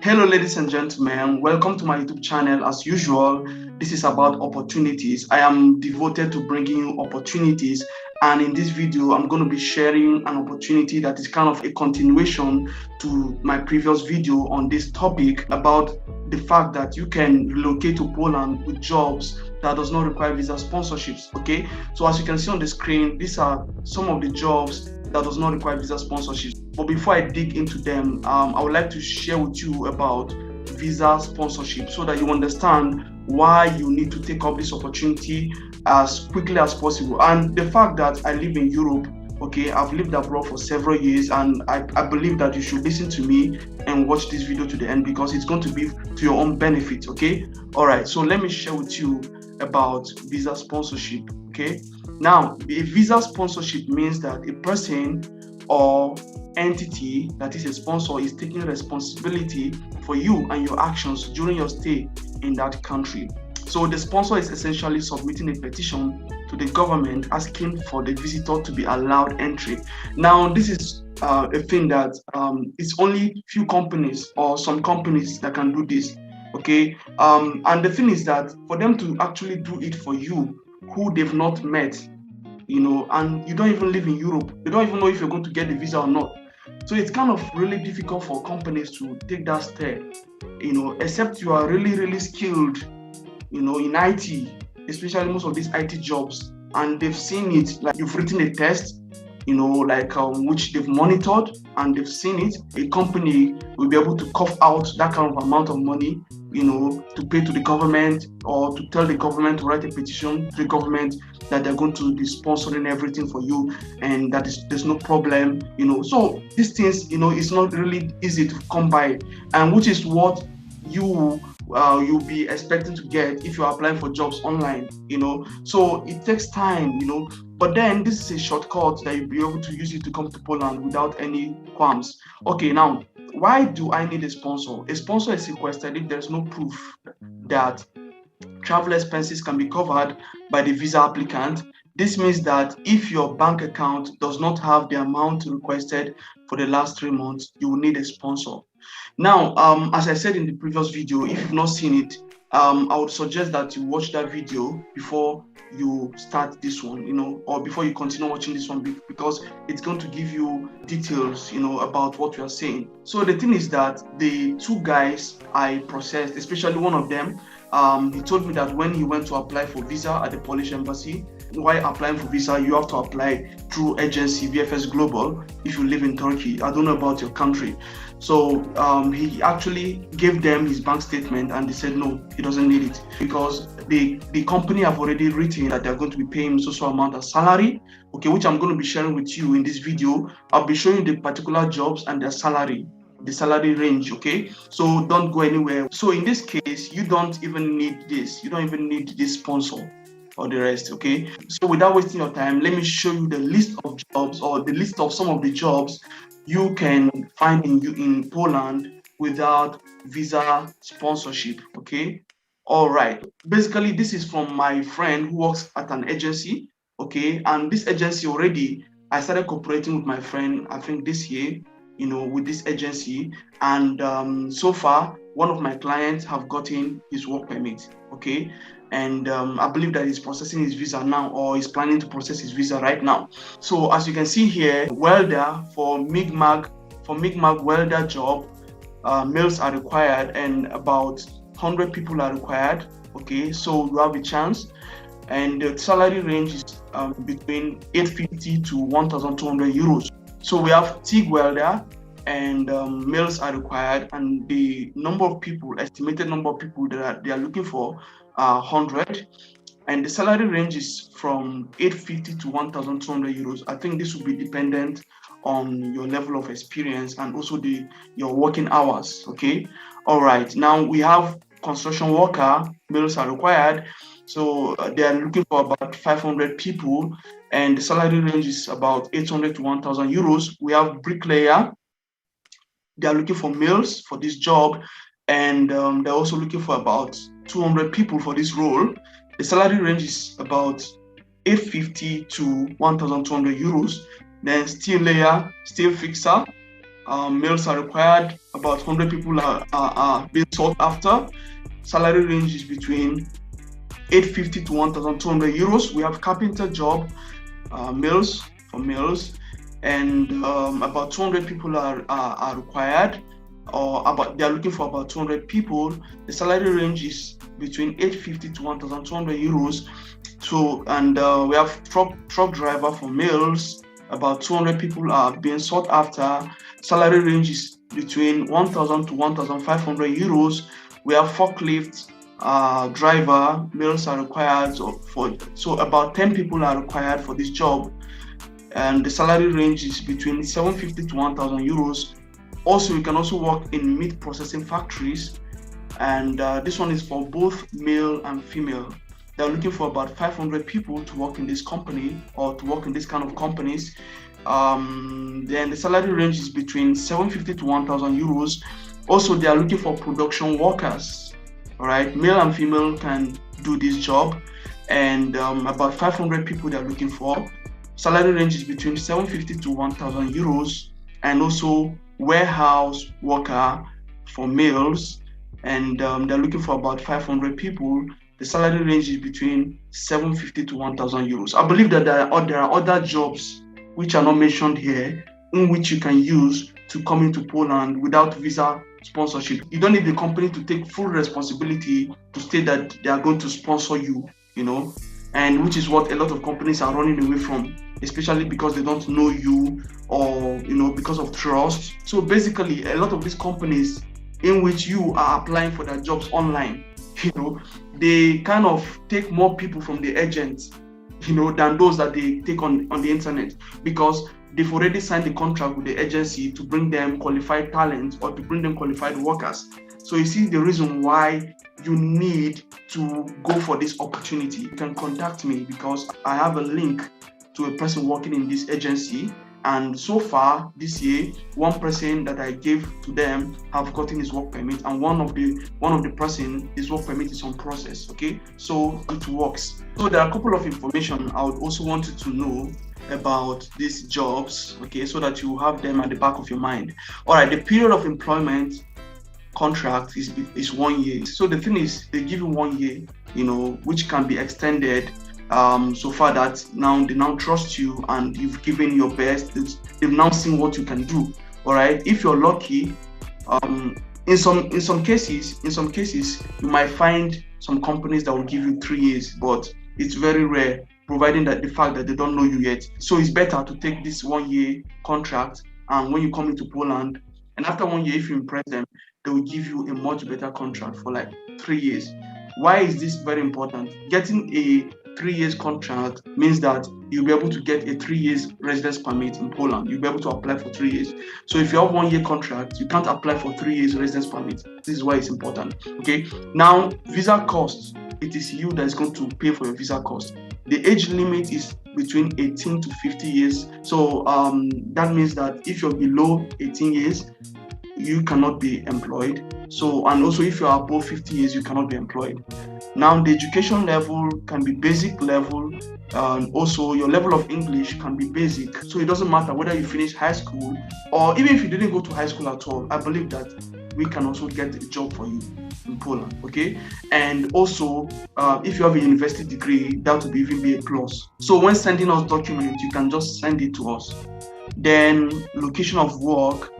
Hello, ladies and gentlemen. Welcome to my YouTube channel. As usual, this is about opportunities. I am devoted to bringing you opportunities. And in this video, I'm going to be sharing an opportunity that is kind of a continuation to my previous video on this topic about the fact that you can relocate to Poland with jobs that does not require visa sponsorships. Okay, so as you can see on the screen, these are some of the jobs that does not require visa sponsorships. But before I dig into them, I would like to share with you about visa sponsorship so that you understand why you need to take up this opportunity as quickly as possible. And the fact that I live in Europe, okay, I've lived abroad for several years, and I believe that you should listen to me and watch this video to the end because it's going to be to your own benefit, okay? All right, so let me share with you about visa sponsorship, okay? Now, a visa sponsorship means that a person or entity that is a sponsor is taking responsibility for you and your actions during your stay in that country. So the sponsor is essentially submitting a petition to the government asking for the visitor to be allowed entry. Now, this is a thing that it's only few companies or some companies that can do this. Okay, and the thing is that for them to actually do it for you, who they've not met, and you don't even live in Europe, they don't even know if you're going to get the visa or not. So it's kind of really difficult for companies to take that step, except you are really, really skilled, in IT, especially most of these IT jobs, and they've seen it, like you've written a test, which they've monitored and they've seen it. A company will be able to cough out that kind of amount of money, to pay to the government or to tell the government to write a petition to the government that they're going to be sponsoring everything for you and that there's no problem, So these things, it's not really easy to come by, and which is what you'll be expecting to get if you're applying for jobs online, So it takes time, but then this is a shortcut that you'll be able to use it to come to Poland without any qualms. Okay, now, why do I need a sponsor? A sponsor is requested if there's no proof that travel expenses can be covered by the visa applicant. This means that if your bank account does not have the amount requested for the last 3 months, you will need a sponsor. Now, as I said in the previous video, if you've not seen it, I would suggest that you watch that video before you start this one, or before you continue watching this one, because it's going to give you details, about what we are saying. So the thing is that the two guys I processed, especially one of them, he told me that when he went to apply for visa at the Polish embassy, while applying for visa, you have to apply through agency VFS Global if you live in Turkey. I don't know about your country. So he actually gave them his bank statement and they said no, he doesn't need it because the company have already written that they're going to be paying so amount of salary, okay, which I'm going to be sharing with you in this video. I'll be showing the particular jobs and their salary, the salary range, okay? So don't go anywhere. So in this case, you don't even need this. You don't even need this sponsor or the rest, okay? So without wasting your time, let me show you the list of jobs or the list of some of the jobs you can find in Poland without visa sponsorship, okay? All right. Basically, this is from my friend who works at an agency, okay? And this agency already, I started cooperating with my friend, I think this year, with this agency. And so far, one of my clients have gotten his work permit, okay? And I believe that he's processing his visa now, or he's planning to process his visa right now. So as you can see here, welder for MIG-MAG welder job, males are required and about 100 people are required, okay? So you have a chance, and the salary range is between 850 to 1,200 euros. So we have TIG welder, and males are required, and the estimated number of people that they are looking for are 100, and the salary range is from 850 to 1,200 euros. I think this will be dependent on your level of experience and also your working hours, okay? All right, now we have construction worker, males are required, so they are looking for about 500 people, and the salary range is about 800 to 1,000 euros. We have bricklayer, they are looking for males for this job, and they're also looking for about 200 people for this role. The salary range is about 850 to 1,200 euros. Then steel layer, steel fixer, Males are required. About 100 people are being sought after. Salary range is between 850 to 1,200 euros. We have carpenter job, males for males, and about 200 people are required, or about they are looking for about 200 people. The salary range is between 850 to 1,200 euros. So, and we have truck driver for males. About 200 people are being sought after. Salary range is between 1,000 to 1,500 euros. We have forklift driver, males are required so about 10 people are required for this job, and the salary range is between 750 to 1,000 euros. Also, you can also work in meat processing factories, and this one is for both male and female. They're looking for about 500 people to work in this company or to work in this kind of companies. Then the salary range is between 750 to 1,000 euros. Also, they are looking for production workers. All right, male and female can do this job, and about 500 people they are looking for. Salary range is between 750 to 1,000 euros, and also warehouse worker for males, and they're looking for about 500 people. The salary range is between 750 to 1,000 euros. I believe that there are other jobs which are not mentioned here, in which you can use to come into Poland without visa sponsorship. You don't need the company to take full responsibility to state that they are going to sponsor you, and which is what a lot of companies are running away from, especially because they don't know you, or because of trust. So basically, a lot of these companies in which you are applying for their jobs online, they kind of take more people from the agents, than those that they take on the internet, because they've already signed the contract with the agency to bring them qualified talent or to bring them qualified workers. So you see the reason why you need to go for this opportunity. You can contact me because I have a link to a person working in this agency. And so far this year, one person that I gave to them have gotten his work permit, and one of the person, his work permit is on process. Okay, so it works. So there are a couple of information I would also want you to know about these jobs, okay, so that you have them at the back of your mind. All right, the period of employment contract is 1 year. So the thing is, they give you 1 year, which can be extended so far that now they now trust you and you've given your best. They've now seen what you can do. All right, if you're lucky, in some cases you might find some companies that will give you 3 years, but it's very rare, providing that the fact that they don't know you yet. So it's better to take this 1 year contract, and when you come into Poland, and after 1 year, if you impress them, they will give you a much better contract for like 3 years. Why is this very important? Getting a 3 years contract means that you'll be able to get a 3 years residence permit in Poland. You'll be able to apply for 3 years. So if you have 1 year contract, you can't apply for 3 years residence permit. This is why it's important. Okay. Now, visa costs. It is you that is going to pay for your visa cost. The age limit is between 18 to 50 years. So that means that if you're below 18 years, you cannot be employed. So, and also if you are above 50 years, you cannot be employed. Now, the education level can be basic level. Also, your level of English can be basic. So it doesn't matter whether you finish high school or even if you didn't go to high school at all. I believe that we can also get a job for you in Poland, okay? And also, if you have a university degree, that would even be a plus. So when sending us documents, you can just send it to us. Then location of work,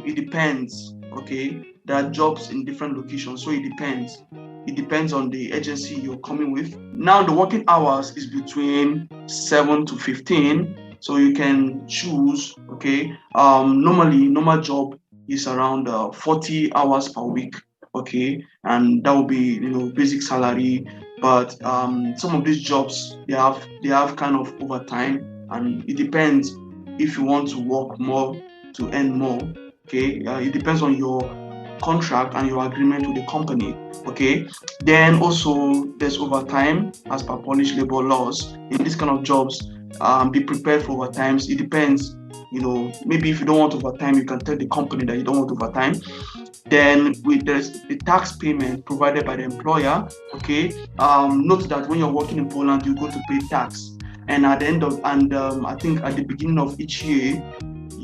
it depends, okay? There are jobs in different locations, so it depends. It depends on the agency you're coming with. Now, the working hours is between 7 to 15, so you can choose, okay? Normally, normal job is around 40 hours per week, okay? And that will be, basic salary. But some of these jobs, they have kind of overtime, and it depends if you want to work more to earn more, okay? It depends on your contract and your agreement with the company, okay? Then also there's overtime as per Polish labor laws. In this kind of jobs, be prepared for overtimes. It depends, maybe if you don't want overtime, you can tell the company that you don't want overtime. Then there's the tax payment provided by the employer, okay? Note that when you're working in Poland, you go to pay tax. And at the end of, I think at the beginning of each year,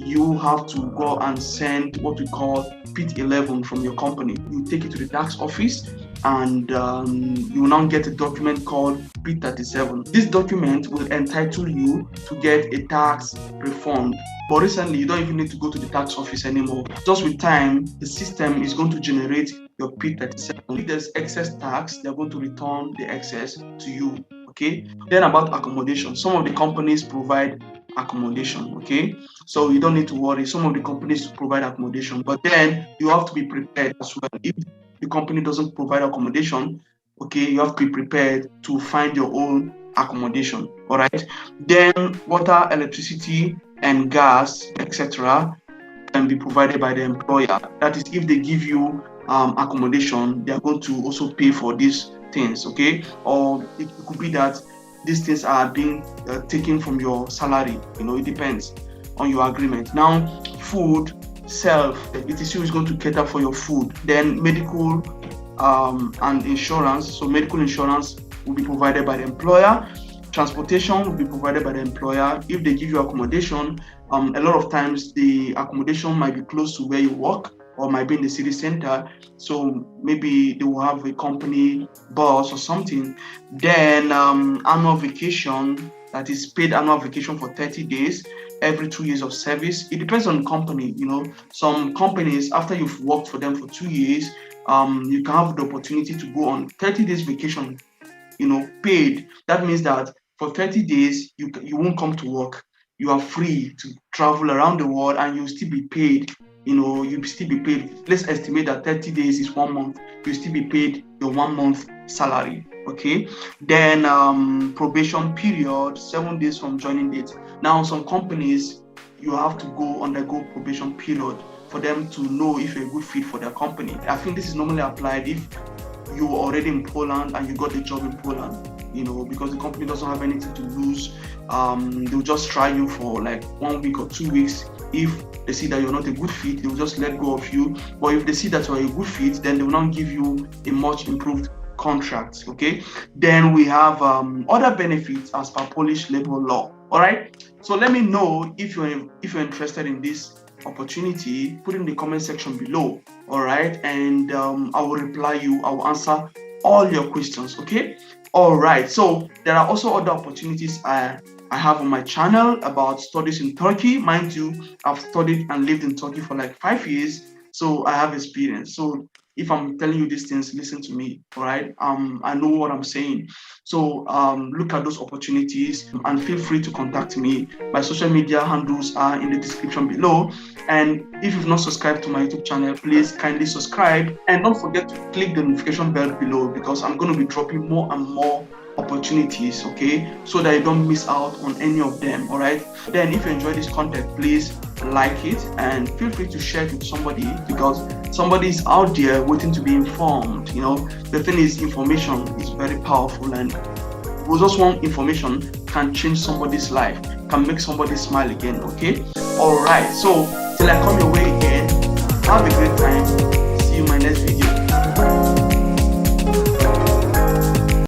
you have to go and send what we call PIT 11 from your company. You take it to the tax office, and you will now get a document called PIT 37. This document will entitle you to get a tax refund. But recently, you don't even need to go to the tax office anymore. Just with time, the system is going to generate your PIT 37. If there's excess tax, they're going to return the excess to you. Okay. Then about accommodation, some of the companies provide accommodation. Okay, so you don't need to worry. Some of the companies provide accommodation, but then you have to be prepared as well. If the company doesn't provide accommodation, okay, you have to be prepared to find your own accommodation. All right. Then water, electricity, and gas, etc., can be provided by the employer. That is, if they give you accommodation, they are going to also pay for these things. Okay, or it could be that these things are being taken from your salary. It depends on your agreement. Now, food, ETC is going to cater for your food. Then medical and insurance. So medical insurance will be provided by the employer. Transportation will be provided by the employer. If they give you accommodation, a lot of times the accommodation might be close to where you work, or might be in the city center, so maybe they will have a company bus or something. Then annual vacation, that is paid annual vacation for 30 days every 2 years of service. It depends on the company. Some companies, after you've worked for them for 2 years, you can have the opportunity to go on 30 days vacation, paid. That means that for 30 days you won't come to work. You are free to travel around the world, and you'll still be paid. You'll still be paid. Let's estimate that 30 days is 1 month. You'll still be paid your 1 month salary. Okay. Then probation period, 7 days from joining date. Now, some companies, you have to undergo probation period for them to know if you're a good fit for their company. I think this is normally applied if you were already in Poland and you got the job in Poland, because the company doesn't have anything to lose. They'll just try you for like 1 week or 2 weeks. If they see that you're not a good fit, they'll just let go of you. But if they see that you're a good fit, then they will not give you a much improved contract. Okay. Then we have other benefits as per Polish labor law. All right. So let me know if you're interested in this opportunity. Put in the comment section below. All right, and I will reply you. I will answer all your questions. Okay. All right. So there are also other opportunities I have on my channel about studies in Turkey. Mind you, I've studied and lived in Turkey for like 5 years, so I have experience. So if I'm telling you these things, listen to me. All right. I know what I'm saying. So look at those opportunities and feel free to contact me. My social media handles are in the description below. And if you've not subscribed to my YouTube channel, please kindly subscribe, and don't forget to click the notification bell below, because I'm going to be dropping more and more opportunities, okay, so that you don't miss out on any of them. All right. Then if you enjoy this content, please like it and feel free to share it with somebody, because somebody is out there waiting to be informed. The thing is, information is very powerful, and just one information can change somebody's life, can make somebody smile again. Okay. All right, so till I come your way again, have a great time. See you in my next video.